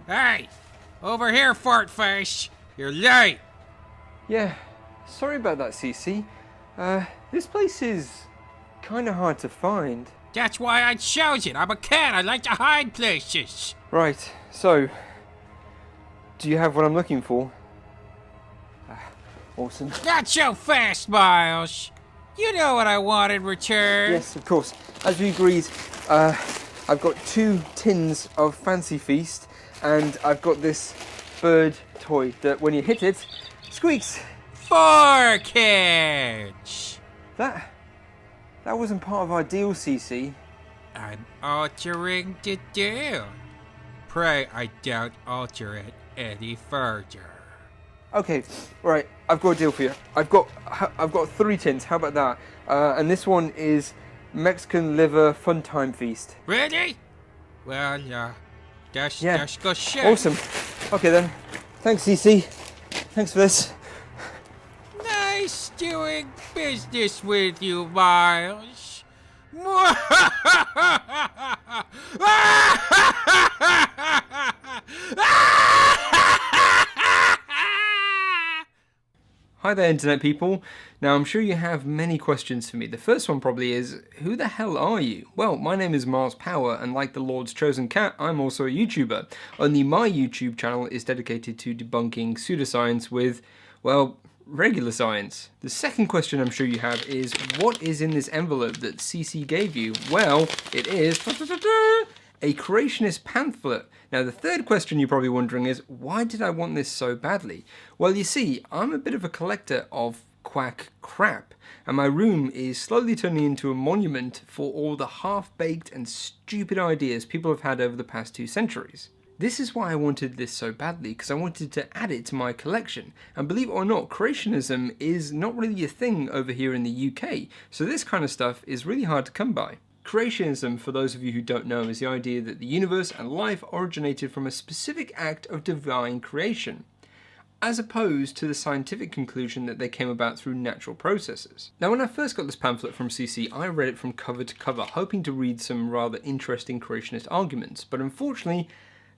Hey! Over here, fartface! You're late! Yeah, sorry about that, CC. This place is kinda hard to find. That's why I chose it. I'm a cat. I like to hide places. Right, so, do you have what I'm looking for? Awesome. Not so fast, Myles. You know what I want in return. Yes, of course. As we agreed, I've got 2 tins of Fancy Feast, and I've got this bird toy that when you hit it, squeaks. 4 kids. That wasn't part of our deal, CC. I'm altering the deal. Pray I don't alter it any further. Okay, right. I've got a deal for you. I've got 3 tins. How about that? And this one is Mexican liver fun time feast. Really? Well, that's good shit. Awesome. Okay then. Thanks, CC. Thanks for this. Nice doing business with you, Myles. Hi there, internet people. Now, I'm sure you have many questions for me. The first one probably is, who the hell are you? Well, my name is Myles Power, and like the Lord's chosen cat, I'm also a YouTuber. Only my YouTube channel is dedicated to debunking pseudoscience with, well, regular science. The second question I'm sure you have is, what is in this envelope that CC gave you? Well, it is a Creationist pamphlet. Now, the third question you're probably wondering is, why did I want this so badly? Well, you see, I'm a bit of a collector of quack crap, and my room is slowly turning into a monument for all the half-baked and stupid ideas people have had over the past 2 centuries. This is why I wanted this so badly, because I wanted to add it to my collection. And believe it or not, creationism is not really a thing over here in the UK, so this kind of stuff is really hard to come by. Creationism, for those of you who don't know, is the idea that the universe and life originated from a specific act of divine creation, as opposed to the scientific conclusion that they came about through natural processes. Now, when I first got this pamphlet from CC, I read it from cover to cover, hoping to read some rather interesting creationist arguments, but unfortunately,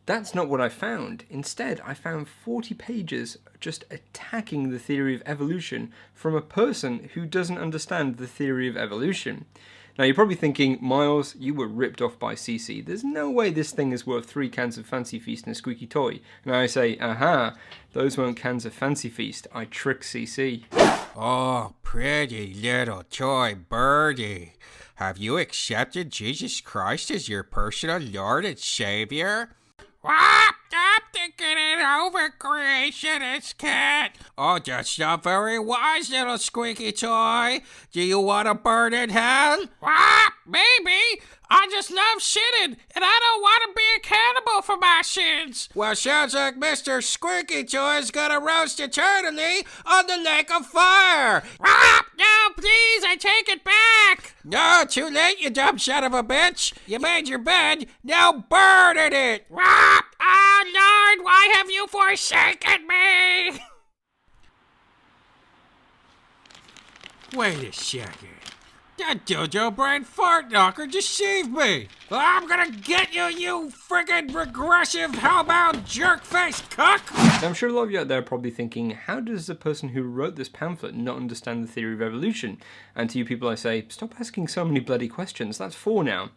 that's not what I found. Instead, I found 40 pages just attacking the theory of evolution from a person who doesn't understand the theory of evolution. Now, you're probably thinking, Myles, you were ripped off by CC. There's no way this thing is worth 3 cans of Fancy Feast and a squeaky toy. And I say, aha, those weren't cans of Fancy Feast. I tricked CC. Oh, pretty little toy birdie. Have you accepted Jesus Christ as your personal Lord and Savior? Stop thinking it over, Creationist cat. Oh, that's not very wise, little squeaky toy. Do you want to burn in hell? Maybe. I just love shitting, and I don't want to be a cannibal for my sins. Well, sounds like Mr. Squeaky Toy is gonna roast eternally on the lake of fire. No, please, I take it back. No, too late, you dumb son of a bitch. You made your bed, now burn in it. Oh, Lord, why have you forsaken me? Wait a second. That dojo brain fart knocker deceived me! I'm gonna get you, you friggin' regressive hellbound jerk-faced cuck! Now, I'm sure a lot of you out there are probably thinking, how does the person who wrote this pamphlet not understand the theory of evolution? And to you people I say, stop asking so many bloody questions, that's 4 now.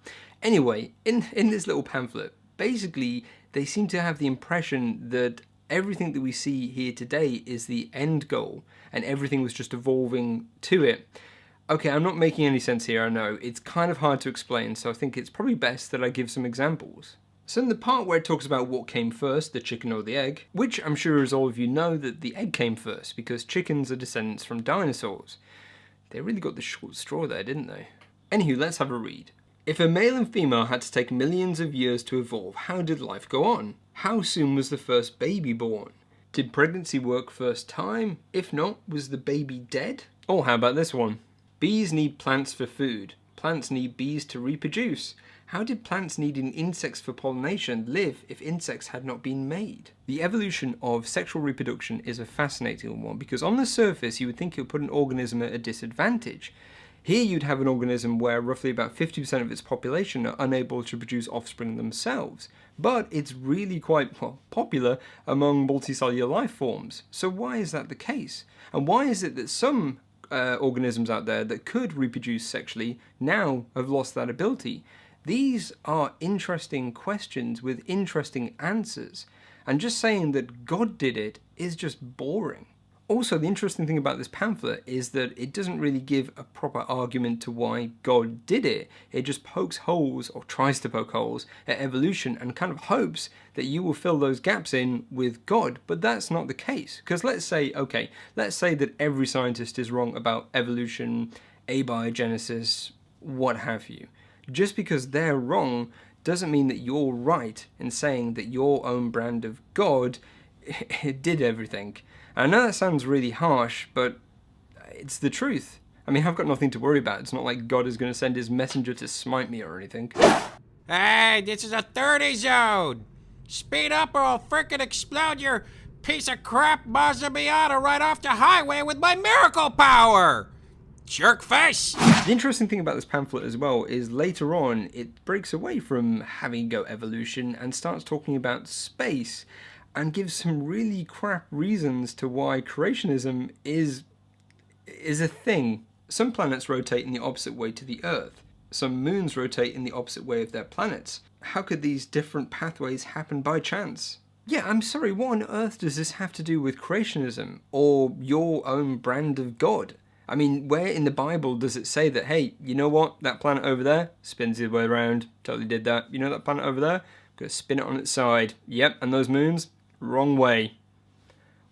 Anyway, in this little pamphlet, basically, they seem to have the impression that everything that we see here today is the end goal, and everything was just evolving to it. Okay, I'm not making any sense here, I know. It's kind of hard to explain, so I think it's probably best that I give some examples. So in the part where it talks about what came first, the chicken or the egg, which I'm sure as all of you know that the egg came first, because chickens are descendants from dinosaurs. They really got the short straw there, didn't they? Anywho, let's have a read. If a male and female had to take millions of years to evolve, how did life go on? How soon was the first baby born? Did pregnancy work first time? If not, was the baby dead? Or how about this one? Bees need plants for food. Plants need bees to reproduce. How did plants needing insects for pollination live if insects had not been made? The evolution of sexual reproduction is a fascinating one because on the surface you would think it would put an organism at a disadvantage. Here you'd have an organism where roughly about 50% of its population are unable to produce offspring themselves, but it's really quite popular among multicellular life forms. So why is that the case? And why is it that some organisms out there that could reproduce sexually now have lost that ability? These are interesting questions with interesting answers, and just saying that God did it is just boring. Also, the interesting thing about this pamphlet is that it doesn't really give a proper argument to why God did it. It just pokes holes, or tries to poke holes, at evolution and kind of hopes that you will fill those gaps in with God, but that's not the case. Because let's say that every scientist is wrong about evolution, abiogenesis, what have you. Just because they're wrong doesn't mean that you're right in saying that your own brand of God did everything. I know that sounds really harsh, but it's the truth. I mean, I've got nothing to worry about. It's not like God is going to send his messenger to smite me or anything. Hey, this is a 30 zone! Speed up or I'll frickin' explode your piece of crap Mazda Miata right off the highway with my miracle power! Jerk face! The interesting thing about this pamphlet as well is later on it breaks away from having go evolution and starts talking about space, and gives some really crap reasons to why creationism is a thing. Some planets rotate in the opposite way to the Earth. Some moons rotate in the opposite way of their planets. How could these different pathways happen by chance? Yeah, I'm sorry, what on earth does this have to do with creationism or your own brand of God? I mean, where in the Bible does it say that, hey, you know what, that planet over there spins the other way around, totally did that. You know that planet over there? Gonna spin it on its side. Yep, and those moons? Wrong way.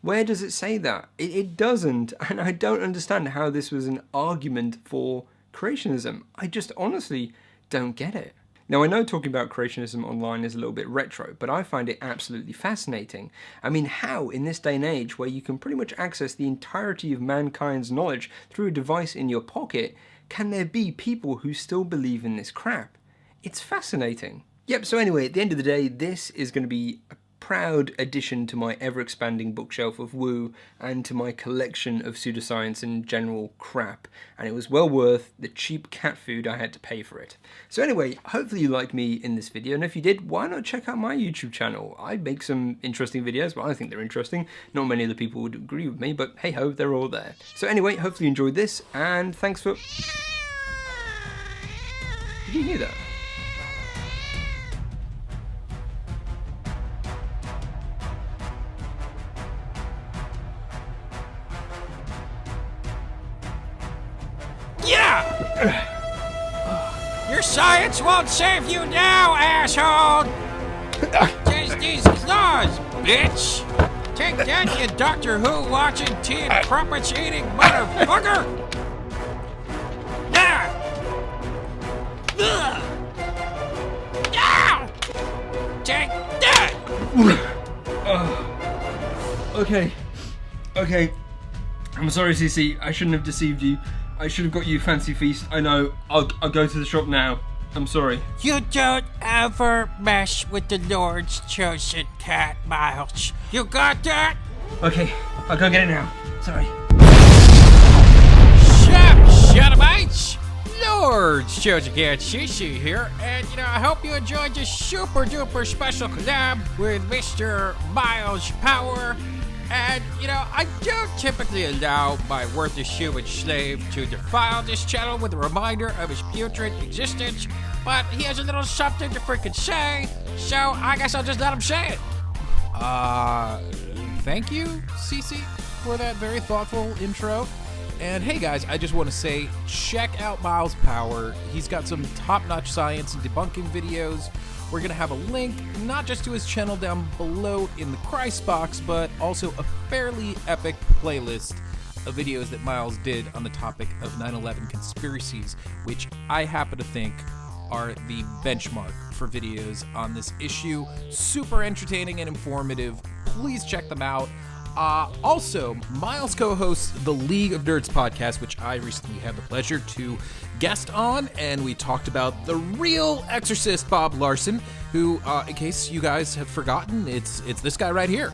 Where does it say that? It doesn't, and I don't understand how this was an argument for creationism. I just honestly don't get it. Now, I know talking about creationism online is a little bit retro, but I find it absolutely fascinating. I mean, how, in this day and age, where you can pretty much access the entirety of mankind's knowledge through a device in your pocket, can there be people who still believe in this crap? It's fascinating. Yep, so anyway, at the end of the day, this is going to be a proud addition to my ever-expanding bookshelf of woo and to my collection of pseudoscience and general crap, and it was well worth the cheap cat food I had to pay for it. So anyway, hopefully you liked me in this video, and if you did, why not check out my YouTube channel? I make some interesting videos, but I think they're interesting. Not many other people would agree with me, but hey ho, they're all there. So anyway, hopefully you enjoyed this, and thanks for... Did you hear that? Your science won't save you now, asshole! Just these claws, bitch! Take that, you Doctor Who watching, tea and crumpets eating motherfucker! Ah! Ugh! Ah! Take that! Okay. I'm sorry, Cece. I shouldn't have deceived you. I should have got you a fancy feast. I know. I'll go to the shop now. I'm sorry. You don't ever mess with the Lord's chosen cat, Myles. You got that? Okay, I'll go get it now. Sorry. Shodomites! Lord's chosen cat Cece here, and I hope you enjoyed this super duper special collab with Mr. Myles Power. And, I don't typically allow my worthless human slave to defile this channel with a reminder of his putrid existence, but he has a little something to freaking say, so I guess I'll just let him say it. Thank you, Cece, for that very thoughtful intro. And hey guys, I just want to say, check out Myles Power. He's got some top-notch science and debunking videos. We're going to have a link, not just to his channel down below in the Christ box, but also a fairly epic playlist of videos that Myles did on the topic of 9/11 conspiracies, which I happen to think are the benchmark for videos on this issue. Super entertaining and informative. Please check them out. Also, Myles co-hosts the League of Nerds podcast, which I recently had the pleasure to guest on, and we talked about the real exorcist Bob Larson, who, in case you guys have forgotten, it's this guy right here.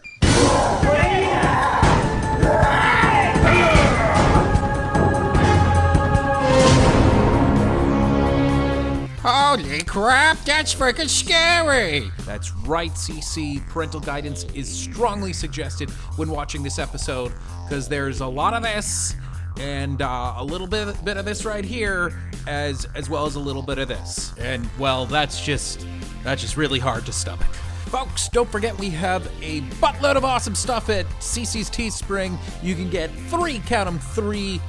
Holy crap, that's freaking scary! That's right, CC. Parental guidance is strongly suggested when watching this episode because there's a lot of this and a little bit of this right here, as well as a little bit of this. And well, that's just really hard to stomach. Folks, don't forget we have a buttload of awesome stuff at CC's Teespring. You can get 3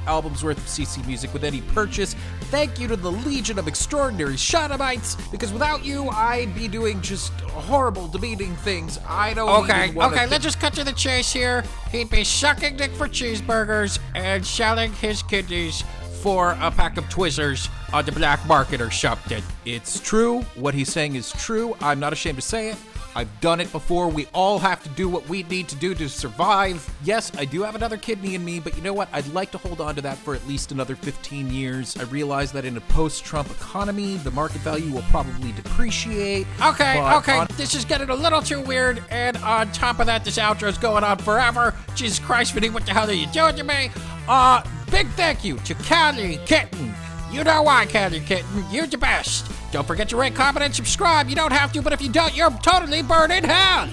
albums worth of CC music with any purchase. Thank you to the Legion of Extraordinary Shodomites, because without you, I'd be doing just horrible, demeaning things. I don't even wanna Let's just cut to the chase here. He'd be sucking dick for cheeseburgers and selling his kidneys for a pack of Twizzlers on the black market or something. It's true. What he's saying is true. I'm not ashamed to say it. I've done it before. We all have to do what we need to do to survive. Yes, I do have another kidney in me, but you know what? I'd like to hold on to that for at least another 15 years. I realize that in a post-Trump economy, the market value will probably depreciate. Okay. This is getting a little too weird, and on top of that, this outro's going on forever. Jesus Christ, Vadim, what the hell are you doing to me? Big thank you to Callie Kitten. You know why, Callie Kitten. You're the best. Don't forget to rate, comment, and subscribe. You don't have to, but if you don't, you're totally burning hell.